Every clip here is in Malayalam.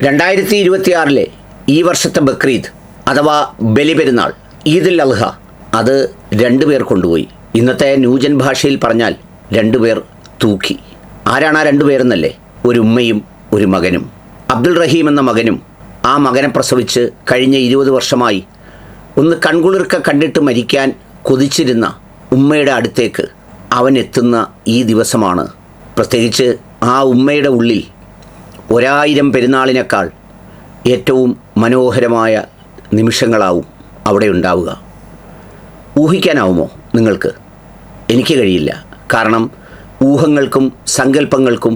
2026 ഈ വർഷത്തെ ബക്രീദ് അഥവാ ബലിപെരുന്നാൾ ഈദുൽ അദ്ഹ അത് രണ്ടുപേർ കൊണ്ടുപോയി. ഇന്നത്തെ ന്യൂജൻ ഭാഷയിൽ പറഞ്ഞാൽ രണ്ടുപേർ തൂക്കി. ആരാണ് ആ രണ്ടുപേരെന്നല്ലേ? ഒരു ഉമ്മയും ഒരു മകനും. അബ്ദുൾ റഹീം എന്ന മകനും ആ മകനെ പ്രസവിച്ച് കഴിഞ്ഞ 20 വർഷമായി ഒന്ന് കൺകുളിർക്ക കണ്ടിട്ട് മരിക്കാൻ കൊതിച്ചിരുന്ന ഉമ്മയുടെ അടുത്തേക്ക് അവൻ എത്തുന്ന ഈ ദിവസമാണ്. പ്രത്യേകിച്ച് ആ ഉമ്മയുടെ ഉള്ളിൽ 1000 പെരുന്നാളിനേക്കാൾ ഏറ്റവും മനോഹരമായ നിമിഷങ്ങളാവും അവിടെ ഉണ്ടാവുക. ഊഹിക്കാനാവുമോ നിങ്ങൾക്ക്? എനിക്ക് കഴിയില്ല. കാരണം ഊഹങ്ങൾക്കും സങ്കല്പങ്ങൾക്കും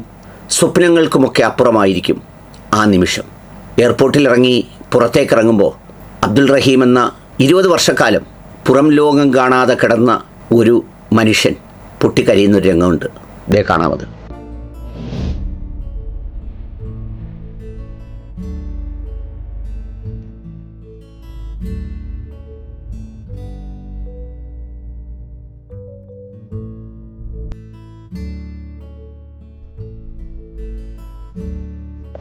സ്വപ്നങ്ങൾക്കുമൊക്കെ അപ്പുറമായിരിക്കും ആ നിമിഷം. എയർപോർട്ടിൽ ഇറങ്ങി പുറത്തേക്കിറങ്ങുമ്പോൾ അബ്ദുൾ റഹീം എന്ന 20 വർഷക്കാലം പുറം ലോകം കാണാതെ കിടന്ന ഒരു മനുഷ്യൻ പൊട്ടിക്കരയുന്നൊരു രംഗമുണ്ട്. ദേ കാണാമത്.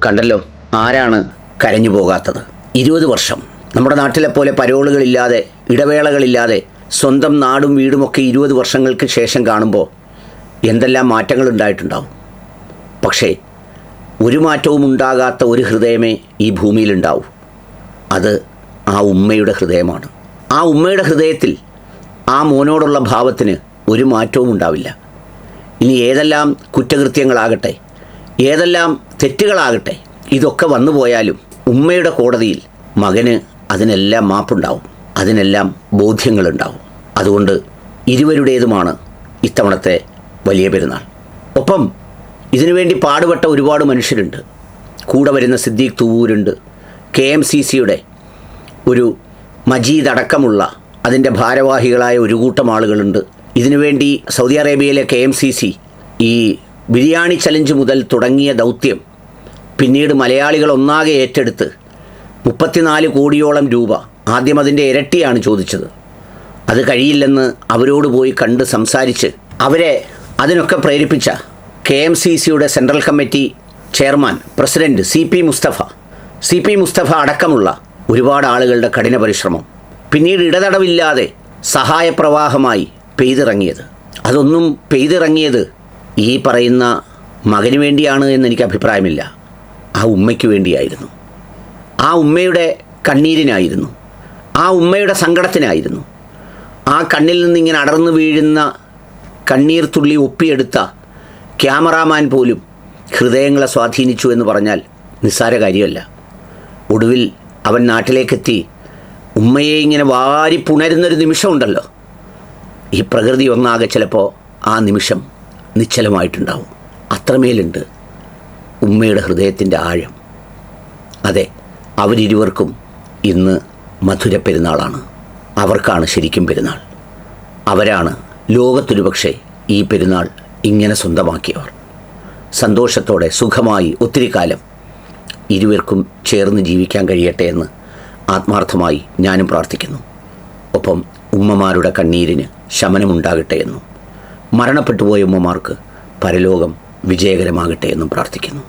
കണ്ടല്ലോ, ആരാണ് കരഞ്ഞു പോകാത്തത്? 20 വർഷം നമ്മുടെ നാട്ടിലെ പോലെ പരോളുകളില്ലാതെ ഇടവേളകളില്ലാതെ സ്വന്തം നാടും വീടുമൊക്കെ 20 വർഷങ്ങൾക്ക് ശേഷം കാണുമ്പോൾ എന്തെല്ലാം മാറ്റങ്ങൾ ഉണ്ടായിട്ടുണ്ടാവും. പക്ഷേ ഒരു മാറ്റവും ഉണ്ടാകാത്ത ഒരു ഹൃദയമേ ഈ ഭൂമിയിലുണ്ടാവും. അത് ആ ഉമ്മയുടെ ഹൃദയമാണ്. ആ ഉമ്മയുടെ ഹൃദയത്തിൽ ആ മോനോടുള്ള ഭാവത്തിന് ഒരു മാറ്റവും ഉണ്ടാവില്ല. ഇനി ഏതെല്ലാം കുറ്റകൃത്യങ്ങളാകട്ടെ, ഏതെല്ലാം തെറ്റുകളാകട്ടെ, ഇതൊക്കെ വന്നു പോയാലും ഉമ്മയുടെ കോടതിയിൽ മകന് അതിനെല്ലാം മാപ്പുണ്ടാവും, അതിനെല്ലാം ബോധ്യങ്ങളുണ്ടാവും. അതുകൊണ്ട് ഇരുവരുടേതുമാണ് ഇത്തവണത്തെ വലിയ പെരുന്നാൾ. ഒപ്പം ഇതിനുവേണ്ടി പാടുപെട്ട ഒരുപാട് മനുഷ്യരുണ്ട്. കൂടെ വരുന്ന സിദ്ദീഖ് തൂവൂരുണ്ട്, KMCCയുടെ ഒരു മജീദ് അടക്കമുള്ള അതിൻ്റെ ഭാരവാഹികളായ ഒരു കൂട്ടം ആളുകളുണ്ട്. ഇതിനുവേണ്ടി സൗദി അറേബ്യയിലെ KMCC ഈ ബിരിയാണി ചലഞ്ച് മുതൽ തുടങ്ങിയ ദൗത്യം പിന്നീട് മലയാളികൾ ഒന്നാകെ ഏറ്റെടുത്ത് 34 കോടിയോളം രൂപ, ആദ്യം അതിൻ്റെ ഇരട്ടിയാണ് ചോദിച്ചത്. അത് കഴിയില്ലെന്ന് അവരോട് പോയി കണ്ട് സംസാരിച്ച് അവരെ അതിനൊക്കെ പ്രേരിപ്പിച്ച KMCCയുടെ central committee chairman president CP Mustafa അടക്കമുള്ള ഒരുപാട് ആളുകളുടെ കഠിന പരിശ്രമം, പിന്നീട് ഇടതടവില്ലാതെ സഹായപ്രവാഹമായി പെയ്തിറങ്ങിയത്. അതൊന്നും പെയ്തിറങ്ങിയത് ഈ പറയുന്ന മകന് വേണ്ടിയാണ് എന്നെനിക്ക് അഭിപ്രായമില്ല. ആ ഉമ്മയ്ക്ക് വേണ്ടിയായിരുന്നു. ആ ഉമ്മയുടെ കണ്ണീരിനായിരുന്നു, ആ ഉമ്മയുടെ സങ്കടത്തിനായിരുന്നു. ആ കണ്ണിൽ നിന്നിങ്ങനെ അടർന്നു വീഴുന്ന കണ്ണീർ തുള്ളി ഒപ്പിയെടുത്ത ക്യാമറാമാൻ പോലും ഹൃദയങ്ങളെ സ്വാധീനിച്ചു എന്ന് പറഞ്ഞാൽ നിസ്സാര കാര്യമല്ല. ഒടുവിൽ അവൻ നാട്ടിലേക്കെത്തി ഉമ്മയെ ഇങ്ങനെ വാരി പുണരുന്നൊരു നിമിഷമുണ്ടല്ലോ, ഈ പ്രകൃതി ഒന്നാകെ ചിലപ്പോൾ ആ നിമിഷം നിശ്ചലമായിട്ടുണ്ടാവും. അത്രമേലുണ്ട് ഉമ്മയുടെ ഹൃദയത്തിൻ്റെ ആഴം. അതെ, അവരിരുവർക്കും ഇന്ന് മധുര പെരുന്നാളാണ്. അവർക്കാണ് ശരിക്കും പെരുന്നാൾ. അവരാണ് ലോകത്തൊരു പക്ഷേ ഈ പെരുന്നാൾ ഇങ്ങനെ സ്വന്തമാക്കിയവർ. സന്തോഷത്തോടെ സുഖമായി ഒത്തിരി കാലം ഇരുവർക്കും ചേർന്ന് ജീവിക്കാൻ കഴിയട്ടെ എന്ന് ആത്മാർത്ഥമായി ഞാനും പ്രാർത്ഥിക്കുന്നു. ഒപ്പം ഉമ്മമാരുടെ കണ്ണീരിന് ശമനമുണ്ടാകട്ടെ എന്നും മരണപ്പെട്ടുപോയ ഉമ്മമാർക്ക് പരലോകം വിജയകരമാകട്ടെ എന്നും പ്രാർത്ഥിക്കുന്നു.